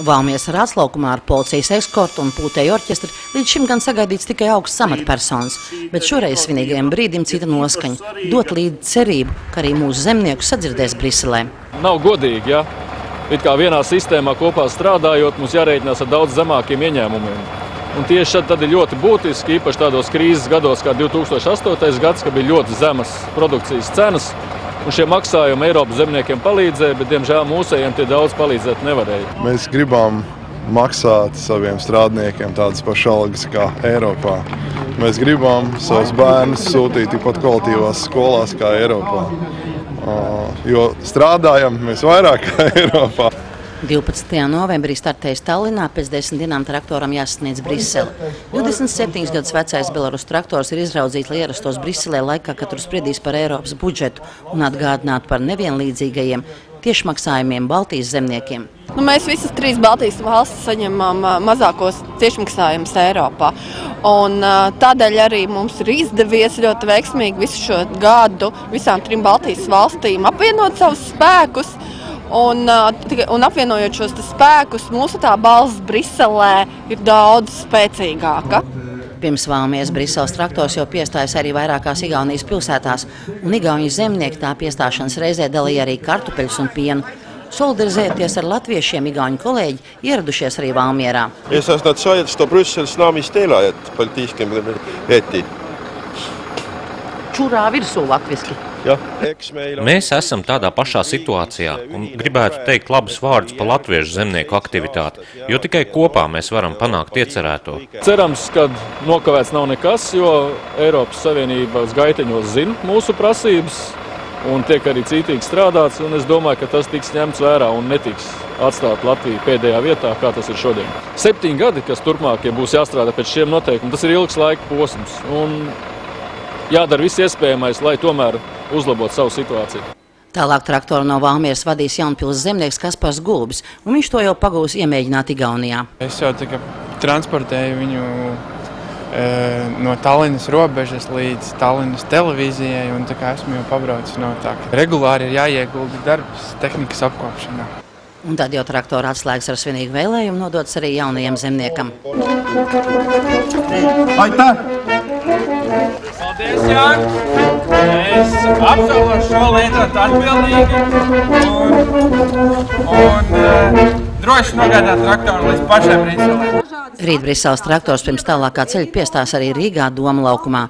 Valmieras rādslaukumā ar policijas eskortu un pūtēju orķestri līdz šim gan sagaidīts tikai augsts amatpersonas, bet šoreiz svinīgajam brīdim cita noskaņa – dot līdzi cerību, ka arī mūsu zemniekus sadzirdēs Briselē. Nav godīgi, ja? It kā vienā sistēmā kopā strādājot, mums jārēķinās ar daudz zemākiem ieņēmumiem. Un tieši tad ir ļoti būtiski, īpaši tādos krīzes gados kā 2008. gads, kad bija ļoti zemas produkcijas cenas, un šie maksājumi Eiropas zemniekiem palīdzēja, bet, diemžēl, mūsējiem tie daudz palīdzēt nevarēja. Mēs gribam maksāt saviem strādniekiem tādas pašas algas kā Eiropā. Mēs gribam savus bērnus sūtīt tikpat kvalitīvās skolās kā Eiropā. Jo strādājam mēs vairāk kā Eiropā. 12. novembrī startējas Tallinā, pēc 10 dienām traktoram jāsasniedz Brisele. 27 gadus vecais Belarus traktors ir izraudzīts, lai ierastos Briselē laikā, kad tur spriedīs par Eiropas budžetu un atgādinātu par nevienlīdzīgajiem tiešmaksājumiem Baltijas zemniekiem. Mēs visas 3 Baltijas valstis saņemam mazākos tiešmaksājumus Eiropā. Un tādēļ arī mums ir izdevies ļoti veiksmīgi visu šo gadu visām 3 Baltijas valstīm apvienot savus spēkus. Un apvienojot šos spēkus, mūsu tā balss Briselē ir daudz spēcīgāka. Pirms Valmieras Briseles traktors jau piestājas arī vairākās Igaunijas pilsētās, un Igaunijas zemnieki tā piestāšanas reizē dalīja arī kartupeļus un pienu. Solidarizēties ar latviešiem igauņu kolēģi ieradušies arī Valmierā. Nad said, что Брюссель с нами сделает политическим эти. Čurā virsū latviski. Mēs esam tādā pašā situācijā un gribētu teikt labus vārdus par latviešu zemnieku aktivitāti, jo tikai kopā mēs varam panākt iecerēto. Cerams, ka nokavēts nav nekas, jo Eiropas Savienības gaiteņos zina mūsu prasības un tiek arī cītīgi strādāts, un es domāju, ka tas tiks ņemts vērā un netiks atstāt Latviju pēdējā vietā, kā tas ir šodien. 7 gadi, kas turpmākie būs jāstrādā pēc šiem noteikumiem, tas ir ilgs laika posms. Un jādara viss iespējamais, lai tomēr uzlabotu savu situāciju. Tālāk traktoru no Valmieras vadīs Jaunpils zemnieks Kaspars Gulbis, un viņš to jau pagūs iemēģināt Igaunijā. Es jau transportēju viņu no Tallinas robežas līdz Tallinas televīzijai, un esmu jau pabraucis no tā. Regulāri ir jāiegulda darbs tehnikas apkopšanā. Un tad jau traktora atslēgas ar svinīgu vēlējumu nodots arī jaunajam zemniekam. Paldies, Jāni! Es apsološu šo lietot atbildīgi un droši nogādāt traktoru līdz pašai Briselē. Rīt Briseles traktors pirms tālākā ceļa piestās arī Rīgā Doma laukumā.